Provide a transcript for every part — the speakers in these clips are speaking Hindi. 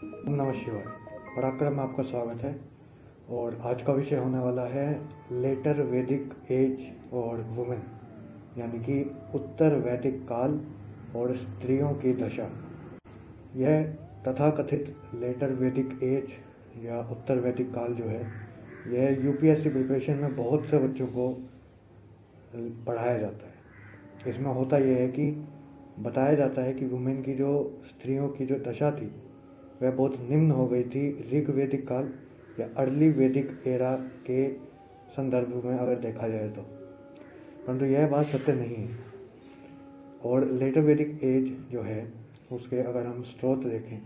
ओम नमः शिवाय। पराक्रम में आपका स्वागत है। और आज का विषय होने वाला है लेटर वैदिक एज और वुमेन, यानी कि उत्तर वैदिक काल और स्त्रियों की दशा। यह तथाकथित लेटर वैदिक एज या उत्तर वैदिक काल जो है, यह यूपीएससी प्रिपरेशन में बहुत से बच्चों को पढ़ाया जाता है। इसमें होता यह है कि बताया जाता है कि वुमेन की जो स्त्रियों की जो दशा थी वह बहुत निम्न हो गई थी ऋग वैदिक काल या अर्ली वैदिक एरा के संदर्भ में अगर देखा जाए तो, परंतु यह बात सत्य नहीं है। और लेटर वैदिक एज जो है उसके अगर हम स्रोत देखें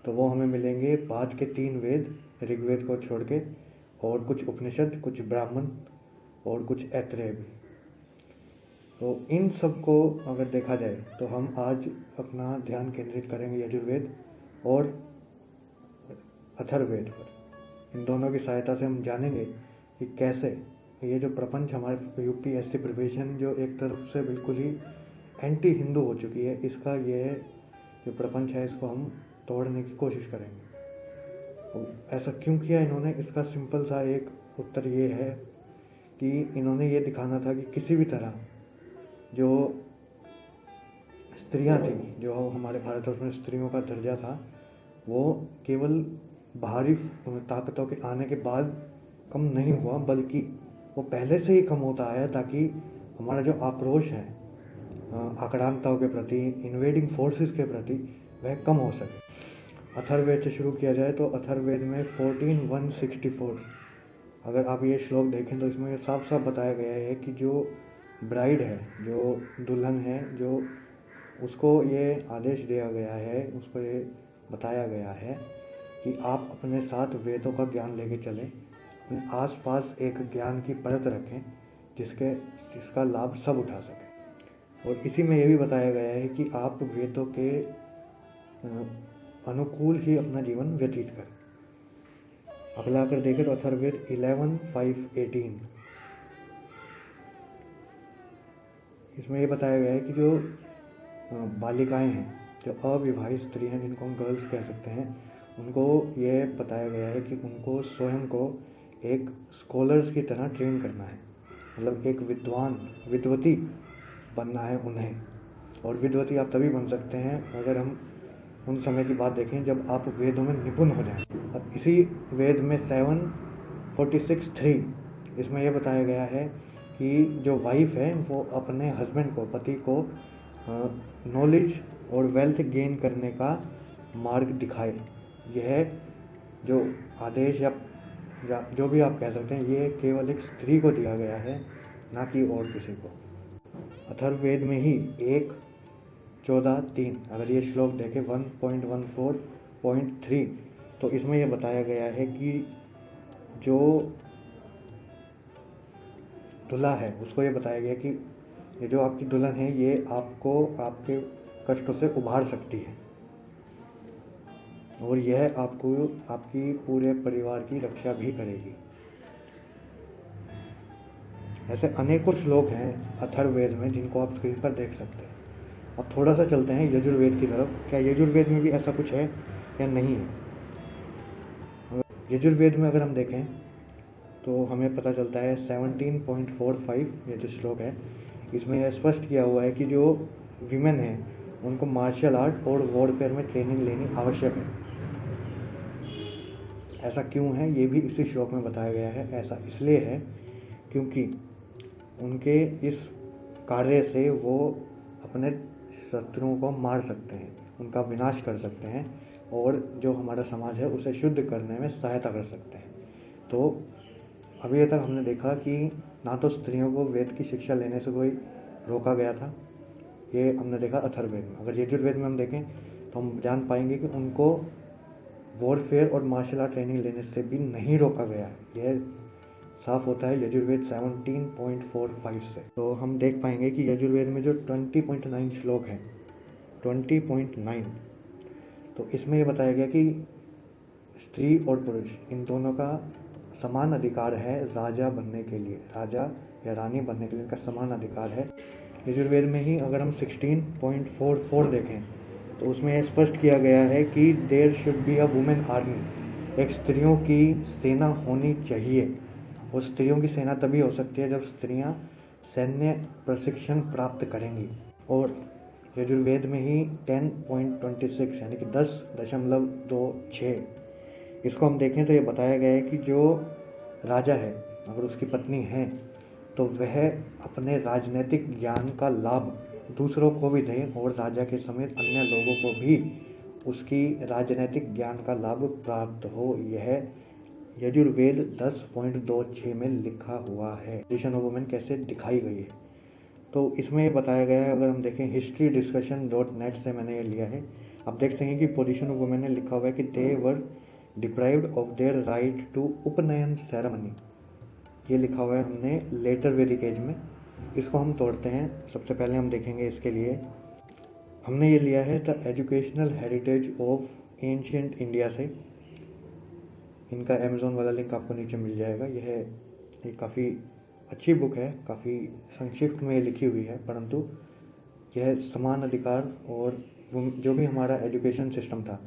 तो वो हमें मिलेंगे बाद के 3 वेद, ऋग्वेद को छोड़ के, और कुछ उपनिषद, कुछ ब्राह्मण और कुछ ऐत्रेय भी। तो इन सब को अगर देखा जाए तो हम आज अपना ध्यान केंद्रित करेंगे यजुर्वेद और अथर्ववेद पर। इन दोनों की सहायता से हम जानेंगे कि कैसे ये जो प्रपंच हमारे यूपीएससी प्रिपरेशन जो एक तरफ से बिल्कुल ही एंटी हिंदू हो चुकी है, इसका ये जो प्रपंच है इसको हम तोड़ने की कोशिश करेंगे। तो ऐसा क्यों किया इन्होंने, इसका सिंपल सा एक उत्तर ये है कि इन्होंने ये दिखाना था कि किसी भी तरह जो स्त्रियां थी, जो हमारे भारतवर्ष में स्त्रियों का दर्जा था, वो केवल बाहरी ताकतों के आने के बाद कम नहीं हुआ, बल्कि वो पहले से ही कम होता आया, ताकि हमारा जो आक्रोश है आक्रांताओं के प्रति, इन्वेडिंग फोर्सेस के प्रति, वह कम हो सके। अथर्ववेद से शुरू किया जाए तो अथर्ववेद में 14:164 अगर आप ये श्लोक देखें तो इसमें साफ साफ बताया गया है कि जो ब्राइड है, जो दुल्हन है, जो उसको ये आदेश दिया गया है, उसको ये बताया गया है कि आप अपने साथ वेदों का ज्ञान लेके चलें, अपने आसपास एक ज्ञान की परत रखें जिसका लाभ सब उठा सकें। और इसी में यह भी बताया गया है कि आप वेदों के अनुकूल ही अपना जीवन व्यतीत करें। अगला अगर देखें तो अथर्ववेद 11:5-18 इसमें यह बताया गया है कि जो बालिकाएं हैं, जो अविवाहित स्त्री हैं, जिनको हम गर्ल्स कह सकते हैं, उनको ये बताया गया है कि उनको स्वयं को एक स्कॉलर्स की तरह ट्रेन करना है, मतलब एक विद्वती बनना है उन्हें। और विद्वती आप तभी बन सकते हैं अगर हम उन समय की बात देखें जब आप वेदों में निपुण हो जाएं। अब इसी वेद में 7:46-3 इसमें यह बताया गया है कि जो वाइफ है वो अपने हस्बैंड को, पति को नॉलेज और वेल्थ गेन करने का मार्ग दिखाए। यह जो आदेश या जो भी आप कह सकते हैं, ये केवल एक स्त्री को दिया गया है, ना कि और किसी को। अथर्ववेद में ही 1:14-3 अगर ये श्लोक देखें 1.14.3 तो इसमें यह बताया गया है कि जो दुल्हा है उसको ये बताया गया कि ये जो आपकी दुल्हन है ये आपको आपके कष्टों से उभार सकती है, और यह आपको आपकी पूरे परिवार की रक्षा भी करेगी। ऐसे अनेकों श्लोक हैं अथर्ववेद में जिनको आप स्क्रीन पर देख सकते हैं। अब थोड़ा सा चलते हैं यजुर्वेद की तरफ। क्या यजुर्वेद में भी ऐसा कुछ है या नहीं है? यजुर्वेद में अगर हम देखें तो हमें पता चलता है 17.45 ये जो श्लोक है, इसमें यह स्पष्ट किया हुआ है कि जो विमेन है उनको मार्शल आर्ट और वॉरफेयर में ट्रेनिंग लेनी आवश्यक है। ऐसा क्यों है ये भी इसी श्लोक में बताया गया है। ऐसा इसलिए है क्योंकि उनके इस कार्य से वो अपने शत्रुओं को मार सकते हैं, उनका विनाश कर सकते हैं, और जो हमारा समाज है उसे शुद्ध करने में सहायता कर सकते हैं। तो अभी तक हमने देखा कि ना तो स्त्रियों को वेद की शिक्षा लेने से कोई रोका गया था, ये हमने देखा अथर्ववेद में। अगर यजुर्वेद में हम देखें तो हम जान पाएंगे कि उनको वॉरफेयर और मार्शल आर्ट ट्रेनिंग लेने से भी नहीं रोका गया है। यह साफ होता है यजुर्वेद 17.45 से। तो हम देख पाएंगे कि यजुर्वेद में जो 20.9 श्लोक है, 20.9, तो इसमें यह बताया गया कि स्त्री और पुरुष इन दोनों का समान अधिकार है राजा बनने के लिए, राजा या रानी बनने के लिए इनका समान अधिकार है। यजुर्वेद में ही अगर हम 16.44 देखें तो उसमें स्पष्ट किया गया है कि there should be a women army, एक स्त्रियों की सेना होनी चाहिए। और स्त्रियों की सेना तभी हो सकती है जब स्त्रियां सैन्य प्रशिक्षण प्राप्त करेंगी। और यजुर्वेद में ही 10.26 यानी कि 10.26 इसको हम देखें तो ये बताया गया है कि जो राजा है अगर उसकी पत्नी है तो वह अपने राजनीतिक ज्ञान का लाभ दूसरों को भी दे और राजा के समेत अन्य लोगों को भी उसकी राजनीतिक ज्ञान का लाभ प्राप्त हो। यह यजुर्वेद 10.26 में लिखा हुआ है। पोजीशन ऑफ वुमेन कैसे दिखाई गई है तो इसमें बताया गया है। अगर हम देखें historydiscussion.net से मैंने ये लिया है। आप देख सकेंगे कि पोजीशन ऑफ वुमेन में लिखा हुआ है कि they were deprived of their right to upanayan ceremony. ये लिखा हुआ है हमने लेटर वैदिक एज में। इसको हम तोड़ते हैं। सबसे पहले हम देखेंगे इसके लिए हमने ये लिया है the educational heritage of ancient India से। इनका अमेज़ॉन वाला लिंक आपको नीचे मिल जाएगा। यह काफ़ी अच्छी बुक है, काफ़ी संक्षिप्त में लिखी हुई है, परंतु यह समान अधिकार और जो भी हमारा एजुकेशन सिस्टम था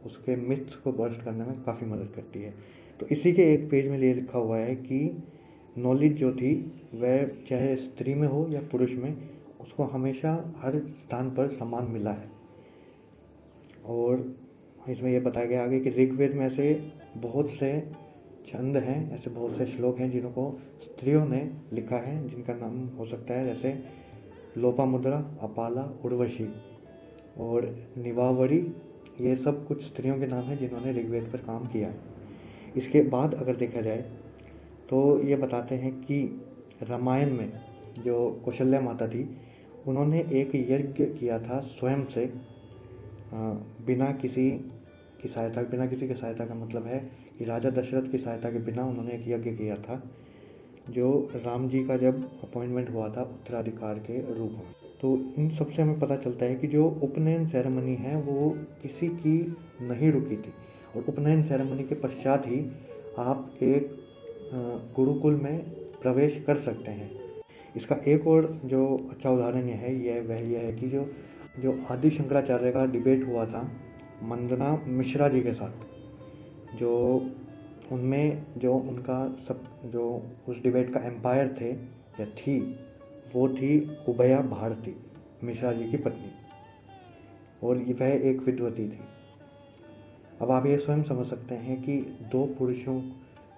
उसके मिथ्स को बर्स्ट करने में काफ़ी मदद करती है। तो इसी के एक पेज में ये लिखा हुआ है कि नॉलेज जो थी वह चाहे स्त्री में हो या पुरुष में, उसको हमेशा हर स्थान पर समान मिला है। और इसमें यह बताया गया आगे कि ऋग्वेद में ऐसे बहुत से छंद हैं, ऐसे बहुत से श्लोक हैं जिनको स्त्रियों ने लिखा है, जिनका नाम हो सकता है जैसे लोपामुद्रा, अपाला, उर्वशी और निवावरी। ये सब कुछ स्त्रियों के नाम हैं जिन्होंने ऋग्वेद पर काम किया है। इसके बाद अगर देखा जाए तो ये बताते हैं कि रामायण में जो कौशल्या माता थी उन्होंने एक यज्ञ किया था स्वयं से, बिना किसी की सहायता का मतलब है कि राजा दशरथ की सहायता के बिना उन्होंने एक यज्ञ किया था जो राम जी का जब अपॉइंटमेंट हुआ था उत्तराधिकार के रूप में। तो इन सबसे हमें पता चलता है कि जो उपनयन सेरेमनी है वो किसी की नहीं रुकी थी और उपनयन सेरेमनी के पश्चात ही आप एक गुरुकुल में प्रवेश कर सकते हैं। इसका एक और जो अच्छा उदाहरण यह है कि जो आदि शंकराचार्य का डिबेट हुआ था मंदना मिश्रा जी के साथ, जो उनमें जो उस डिबेट का एम्पायर थे या थी वो थी उभया भारती, मिश्रा जी की पत्नी, और वह एक विद्वती थी। अब आप ये स्वयं समझ सकते हैं कि दो पुरुषों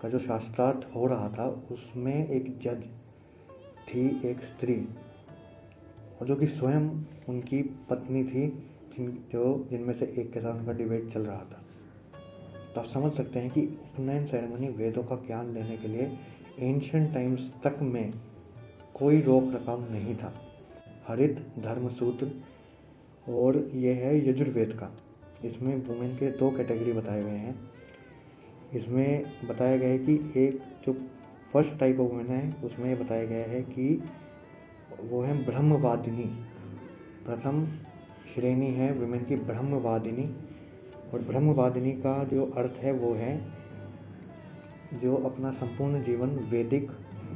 का जो शास्त्रार्थ हो रहा था उसमें एक जज थी, एक स्त्री, और जो कि स्वयं उनकी पत्नी थी, जिनमें से एक के साथ उनका डिबेट चल रहा था। तो आप समझ सकते हैं कि उपनयन सेरेमनी वेदों का ज्ञान लेने के लिए एंशिएंट टाइम्स तक में कोई रोक रकाम नहीं था। हरित धर्मसूत्र और यह है यजुर्वेद का। इसमें वुमेन के दो कैटेगरी बताए गए हैं। इसमें बताया गया है कि एक जो फर्स्ट टाइप ऑफ वुमेन है उसमें ये बताया गया है कि वो है ब्रह्मवादिनी। प्रथम श्रेणी है वुमेन की ब्रह्मवादिनी, और ब्रह्मवादिनी का जो अर्थ है वो है जो अपना संपूर्ण जीवन वैदिक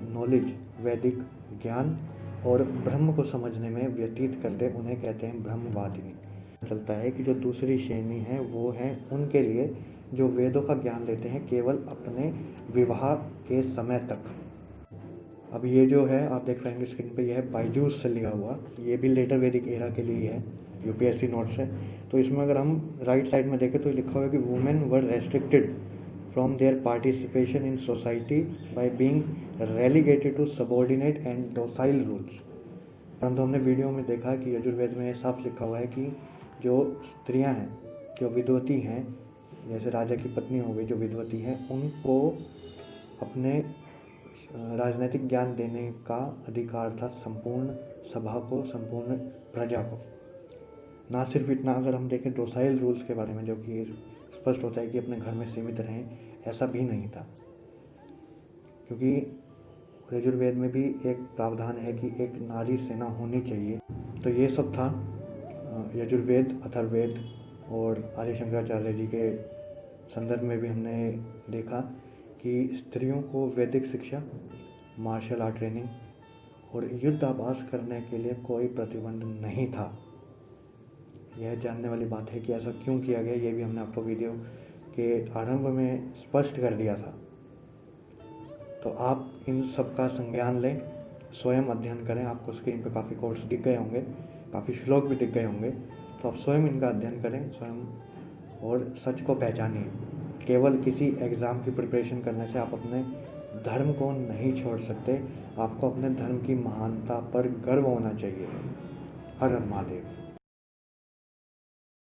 नॉलेज, वैदिक ज्ञान और ब्रह्म को समझने में व्यतीत करते, उन्हें कहते हैं ब्रह्मवादिनी। चलता है कि जो दूसरी श्रेणी है वो है उनके लिए जो वेदों का ज्ञान लेते हैं केवल अपने विवाह के समय तक। अब ये जो है आप देख पाएंगे स्क्रीन पे, यह है बायजूस से लिया हुआ, ये भी लेटर वैदिक एरा के लिए है, यूपीएससी नोट्स है। तो इसमें अगर हम राइट साइड में देखें तो लिखा हुआ है कि women were restricted from their participation in society by being relegated to subordinate and docile rules. परंतु हमने वीडियो में देखा कि यजुर्वेद में साफ लिखा हुआ है कि जो स्त्रियां हैं, जो विद्वती हैं, जैसे राजा की पत्नी हो गई जो विद्वती है, उनको अपने राजनीतिक ज्ञान देने का अधिकार था संपूर्ण सभा को, संपूर्ण प्रजा को। ना सिर्फ इतना, अगर हम देखें डोसाइल रूल्स के बारे में, जो कि स्पष्ट होता है कि अपने घर में सीमित रहें, ऐसा भी नहीं था, क्योंकि यजुर्वेद में भी एक प्रावधान है कि एक नारी सेना होनी चाहिए। तो ये सब था यजुर्वेद, अथर्ववेद और आदि शंकराचार्य जी के संदर्भ में भी हमने देखा कि स्त्रियों को वैदिक शिक्षा, मार्शल आर्ट ट्रेनिंग और युद्ध अभ्यास करने के लिए कोई प्रतिबंध नहीं था। यह जानने वाली बात है कि ऐसा क्यों किया गया, ये भी हमने आपको वीडियो के आरंभ में स्पष्ट कर दिया था। तो आप इन सब का संज्ञान लें, स्वयं अध्ययन करें। आपको स्क्रीन पर काफ़ी कोर्स दिख गए होंगे, काफ़ी श्लोक भी दिख गए होंगे, तो आप स्वयं इनका अध्ययन करें स्वयं, और सच को पहचानिए। केवल किसी एग्ज़ाम की प्रिपरेशन करने से आप अपने धर्म को नहीं छोड़ सकते। आपको अपने धर्म की महानता पर गर्व होना चाहिए। हर हर महादेव।